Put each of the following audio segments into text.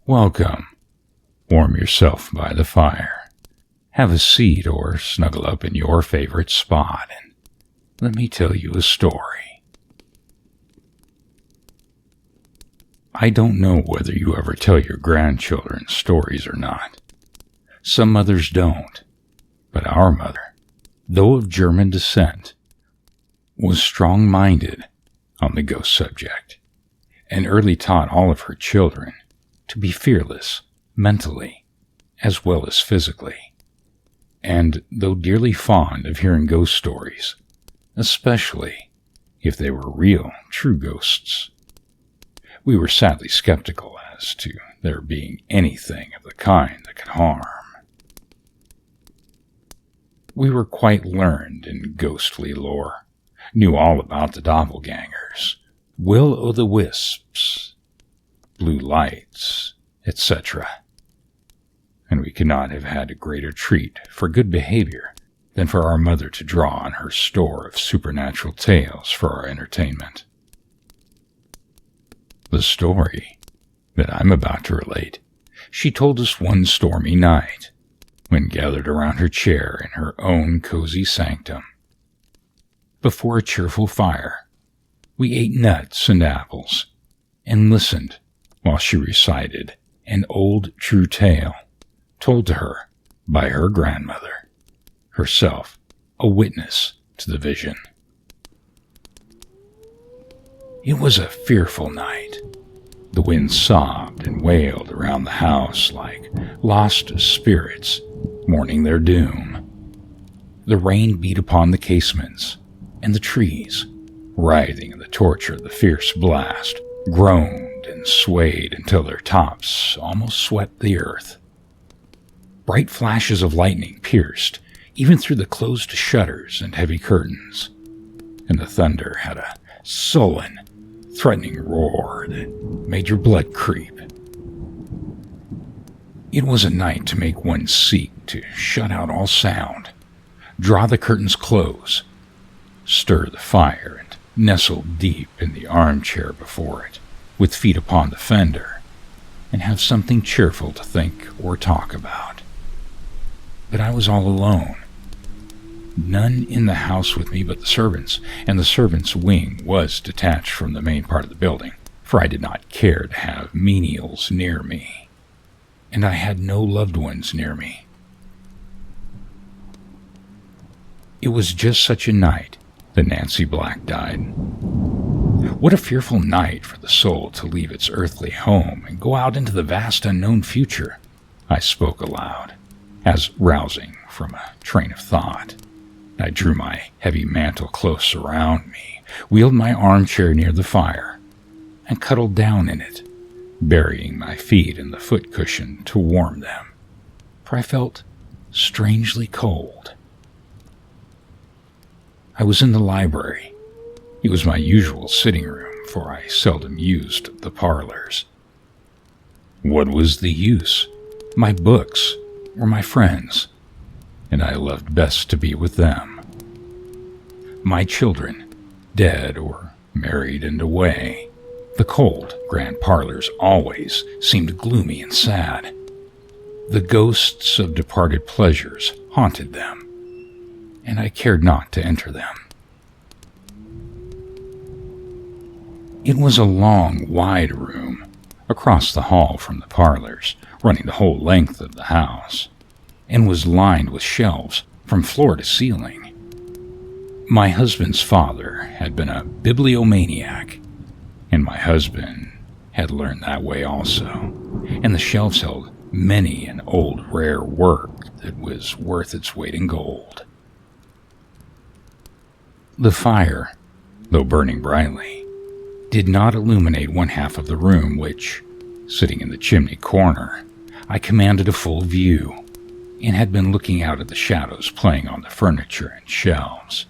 Welcome. Warm yourself by the fire. Have a seat or snuggle up in your favorite spot and let me tell you a story. I don't know whether you ever tell your grandchildren stories or not. Some mothers don't, but our mother, though of German descent, was strong-minded on the ghost subject, and early taught all of her children to be fearless mentally as well as physically. And though dearly fond of hearing ghost stories, especially if they were real, true ghosts, we were sadly skeptical as to there being anything of the kind that could harm. We were quite learned in ghostly lore, knew all about the doppelgangers, will-o'-the-wisps, blue lights, etc. And we could not have had a greater treat for good behavior than for our mother to draw on her store of supernatural tales for our entertainment. The story that I'm about to relate, she told us one stormy night, when gathered around her chair in her own cozy sanctum. Before a cheerful fire, we ate nuts and apples, and listened while she recited an old true tale told to her by her grandmother, herself a witness to the vision. It was a fearful night. The wind sobbed and wailed around the house like lost spirits mourning their doom. The rain beat upon the casements, and the trees, writhing in the torture of the fierce blast, groaned and swayed until their tops almost swept the earth. Bright flashes of lightning pierced even through the closed shutters and heavy curtains, and the thunder had a sullen, threatening roar that made your blood creep. It was a night to make one seek to shut out all sound, draw the curtains close, stir the fire, and nestle deep in the armchair before it, with feet upon the fender, and have something cheerful to think or talk about. But I was all alone. None in the house with me but the servants, and the servants' wing was detached from the main part of the building, for I did not care to have menials near me, and I had no loved ones near me. It was just such a night that Nancy Black died. What a fearful night for the soul to leave its earthly home and go out into the vast unknown future, I spoke aloud, as rousing from a train of thought. I drew my heavy mantle close around me, wheeled my armchair near the fire, and cuddled down in it, burying my feet in the foot cushion to warm them, for I felt strangely cold. I was in the library. It was my usual sitting room, for I seldom used the parlors. What was the use? My books were my friends, and I loved best to be with them. My children, dead or married and away, the cold grand parlors always seemed gloomy and sad. The ghosts of departed pleasures haunted them, and I cared not to enter them. It was a long, wide room, across the hall from the parlors, running the whole length of the house, and was lined with shelves from floor to ceiling. My husband's father had been a bibliomaniac, and my husband had learned that way also, and the shelves held many an old rare work that was worth its weight in gold. The fire, though burning brightly, did not illuminate one half of the room which, sitting in the chimney corner, I commanded a full view, and had been looking out at the shadows playing on the furniture and shelves,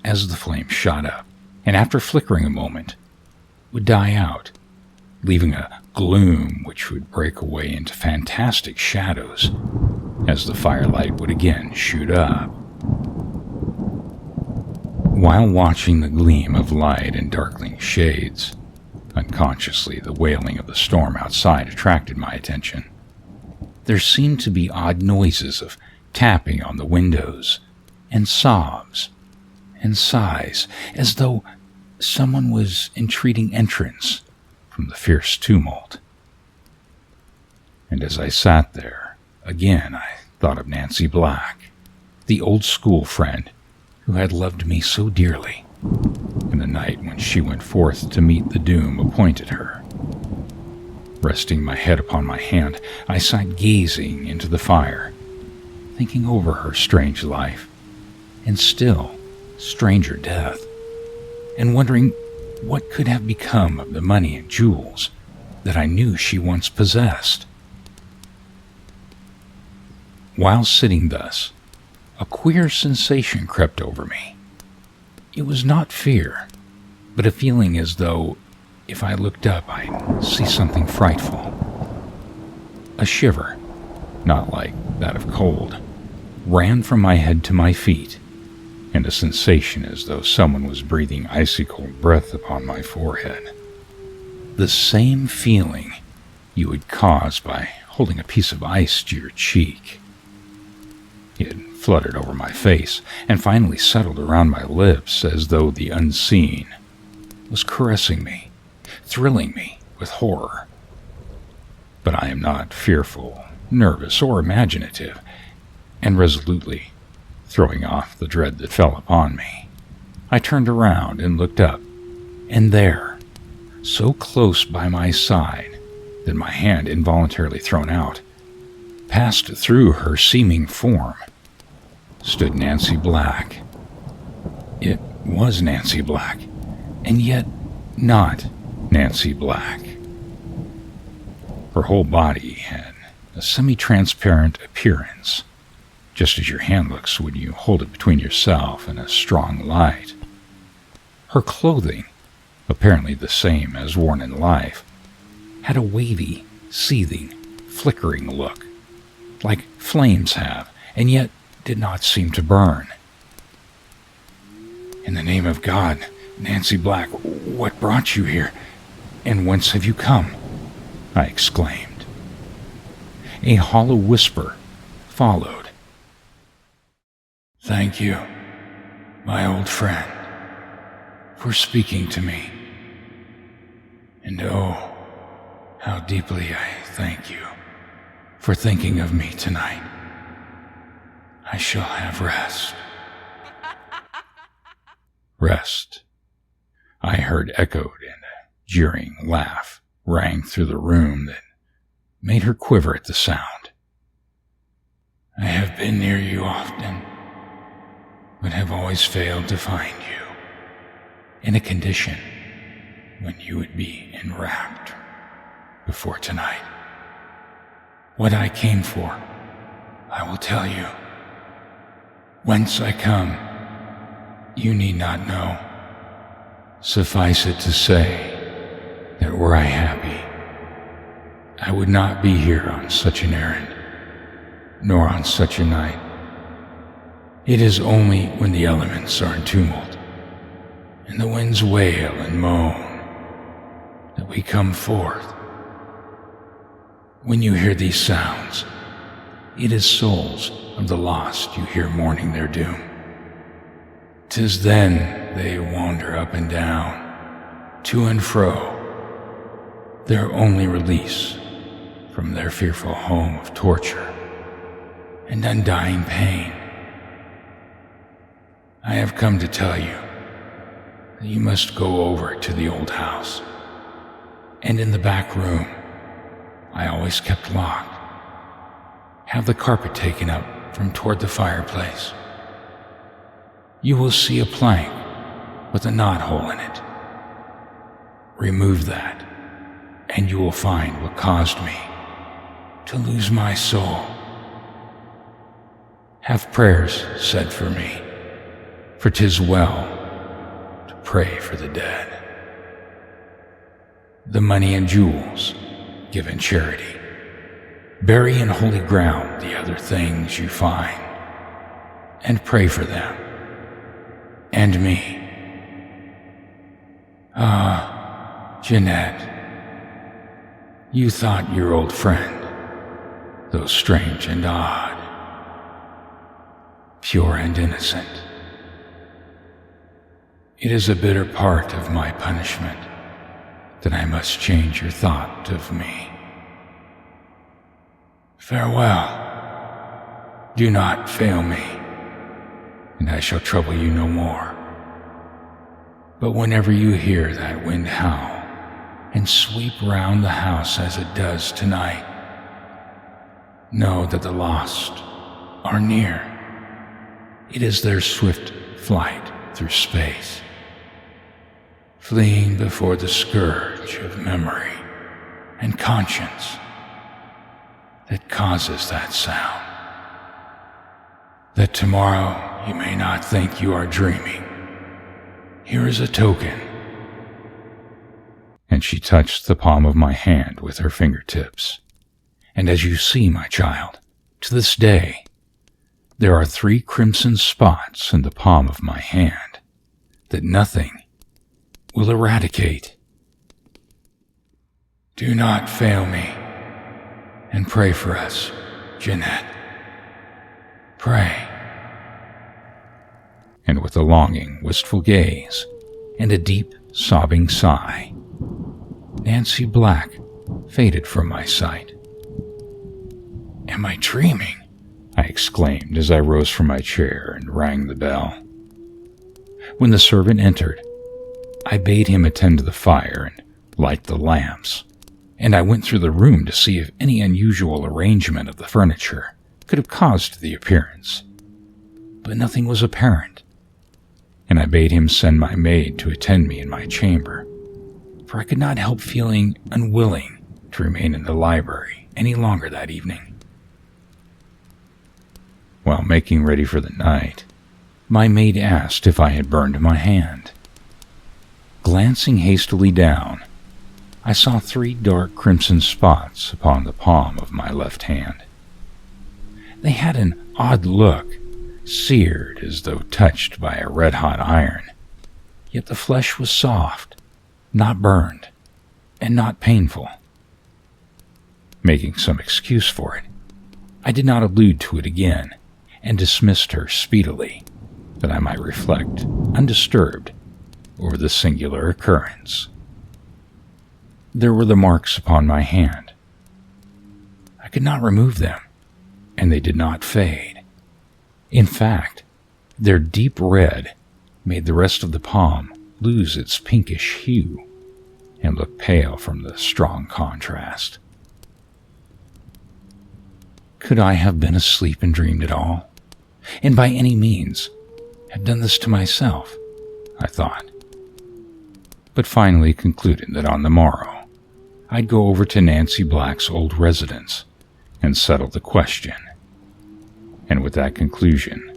as the flame shot up, and after flickering a moment, would die out, leaving a gloom which would break away into fantastic shadows as the firelight would again shoot up. While watching the gleam of light and darkling shades, Unconsciously, the wailing of the storm outside attracted my attention. There seemed to be odd noises of tapping on the windows, and sobs, and sighs, as though someone was entreating entrance from the fierce tumult. And as I sat there, again I thought of Nancy Black, the old school friend who had loved me so dearly, and the night when she went forth to meet the doom appointed her. Resting my head upon my hand, I sat gazing into the fire, thinking over her strange life, and still stranger death, and wondering what could have become of the money and jewels that I knew she once possessed. While sitting thus, a queer sensation crept over me. It was not fear, but a feeling as though, if I looked up, I'd see something frightful. A shiver, not like that of cold, ran from my head to my feet, and a sensation as though someone was breathing icy cold breath upon my forehead. The same feeling you would cause by holding a piece of ice to your cheek. It fluttered over my face and finally settled around my lips as though the unseen was caressing me, thrilling me with horror. But I am not fearful, nervous, or imaginative, and resolutely throwing off the dread that fell upon me, I turned around and looked up, and there, so close by my side that my hand, involuntarily thrown out, passed through her seeming form, stood Nancy Black. It was Nancy Black, and yet not Nancy Black. Her whole body had a semi-transparent appearance, just as your hand looks when you hold it between yourself and a strong light. Her clothing, apparently the same as worn in life, had a wavy, seething, flickering look, like flames have, and yet did not seem to burn. "In the name of God, Nancy Black, what brought you here, and whence have you come?" I exclaimed. A hollow whisper followed. "Thank you, my old friend, for speaking to me. And oh, how deeply I thank you for thinking of me tonight. I shall have rest." Rest, I heard echoed, and a jeering laugh rang through the room that made her quiver at the sound. "I have been near you often, but have always failed to find you in a condition when you would be enwrapped before tonight. What I came for, I will tell you. Whence I come, you need not know. Suffice it to say that were I happy, I would not be here on such an errand, nor on such a night. It is only when the elements are in tumult, and the winds wail and moan, that we come forth. When you hear these sounds, it is souls of the lost you hear mourning their doom. 'Tis then they wander up and down, to and fro, their only release from their fearful home of torture and undying pain. I have come to tell you that you must go over to the old house, and in the back room I always kept locked, have the carpet taken up from toward the fireplace. You will see a plank with a knothole in it. Remove that, and you will find what caused me to lose my soul. Have prayers said for me, for 'tis well to pray for the dead. The money and jewels give in charity. Bury in holy ground the other things you find, and pray for them, and me. Ah, Jeanette, you thought your old friend, though strange and odd, pure and innocent. It is a bitter part of my punishment that I must change your thought of me. Farewell. Do not fail me, and I shall trouble you no more. But whenever you hear that wind howl and sweep round the house as it does tonight, know that the lost are near. It is their swift flight through space, fleeing before the scourge of memory and conscience that causes that sound. That tomorrow you may not think you are dreaming. Here is a token. And she touched the palm of my hand with her fingertips. And as you see, my child, to this day, there are 3 crimson spots in the palm of my hand that nothing will eradicate. Do not fail me, and pray for us, Jeanette. Pray. And with a longing, wistful gaze and a deep, sobbing sigh, Nancy Black faded from my sight. Am I dreaming? I exclaimed as I rose from my chair and rang the bell. When the servant entered, I bade him attend to the fire and light the lamps, and I went through the room to see if any unusual arrangement of the furniture could have caused the appearance. But nothing was apparent, and I bade him send my maid to attend me in my chamber, for I could not help feeling unwilling to remain in the library any longer that evening. While making ready for the night, my maid asked if I had burned my hand. Glancing hastily down, I saw 3 dark crimson spots upon the palm of my left hand. They had an odd look, seared as though touched by a red-hot iron, yet the flesh was soft, not burned, and not painful. Making some excuse for it, I did not allude to it again, and dismissed her speedily, that I might reflect, undisturbed, over the singular occurrence. There were the marks upon my hand. I could not remove them, and they did not fade. In fact, their deep red made the rest of the palm lose its pinkish hue and look pale from the strong contrast. Could I have been asleep and dreamed it all, and by any means have done this to myself? I thought, but finally concluded that on the morrow I'd go over to Nancy Black's old residence and settle the question, and with that conclusion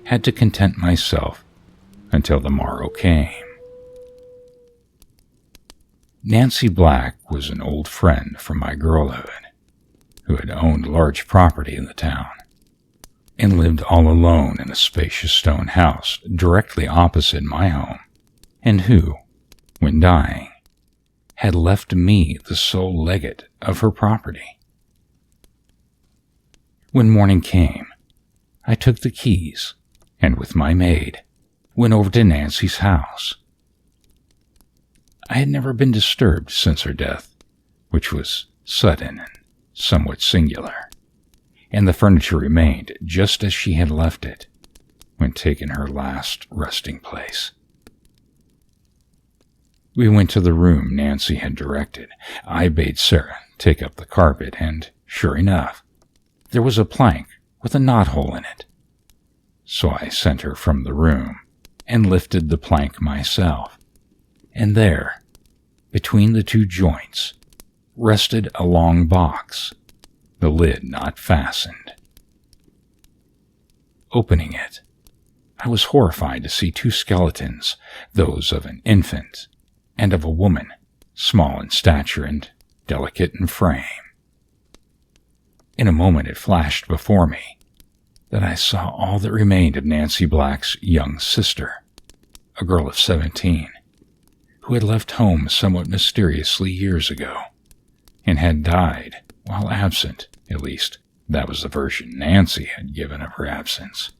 had to content myself until the morrow came. Nancy Black was an old friend from my girlhood, who had owned large property in the town, and lived all alone in a spacious stone house directly opposite my home, and who, when dying, had left me the sole legate of her property. When morning came, I took the keys, and with my maid, went over to Nancy's house. I had never been disturbed since her death, which was sudden and somewhat singular, and the furniture remained just as she had left it when taking her last resting place. We went to the room Nancy had directed. I bade Sarah take up the carpet, and, sure enough, there was a plank with a knothole in it. So I sent her from the room and lifted the plank myself, and there, between the 2 joints, rested a long box, the lid not fastened. Opening it, I was horrified to see 2 skeletons, those of an infant and of a woman, small in stature and delicate in frame. In a moment it flashed before me that I saw all that remained of Nancy Black's young sister, a girl of 17, who had left home somewhat mysteriously years ago and had died while absent. At least, that was the version Nancy had given of her absence.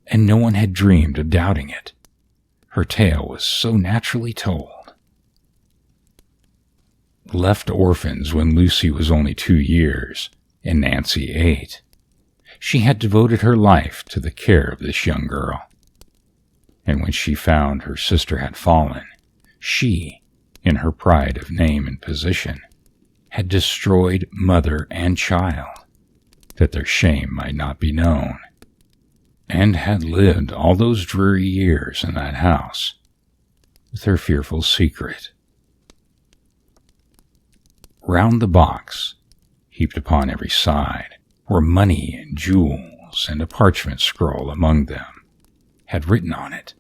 And no one had dreamed of doubting it. Her tale was so naturally told. Left orphans when Lucy was only 2 years and Nancy 8, she had devoted her life to the care of this young girl. And when she found her sister had fallen, she, in her pride of name and position, had destroyed mother and child, that their shame might not be known, and had lived all those dreary years in that house with her fearful secret. Round the box, heaped upon every side, were money and jewels, and a parchment scroll among them had written on it,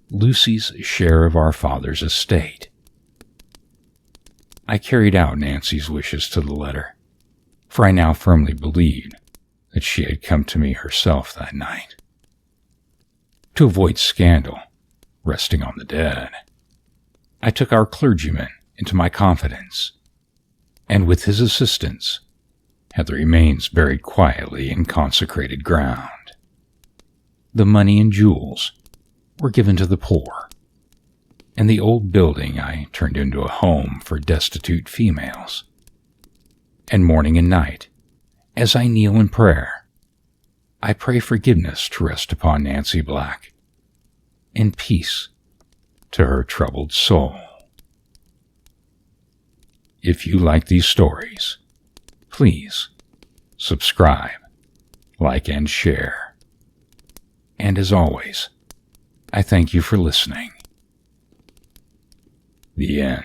Lucy's share of our father's estate. I carried out Nancy's wishes to the letter, for I now firmly believed that she had come to me herself that night. To avoid scandal, resting on the dead, I took our clergyman into my confidence, and with his assistance, had the remains buried quietly in consecrated ground. The money and jewels were given to the poor, and the old building I turned into a home for destitute females. And morning and night, as I kneel in prayer, I pray forgiveness to rest upon Nancy Black, and peace to her troubled soul. If you like these stories, please subscribe, like, and share. And as always, I thank you for listening. The end.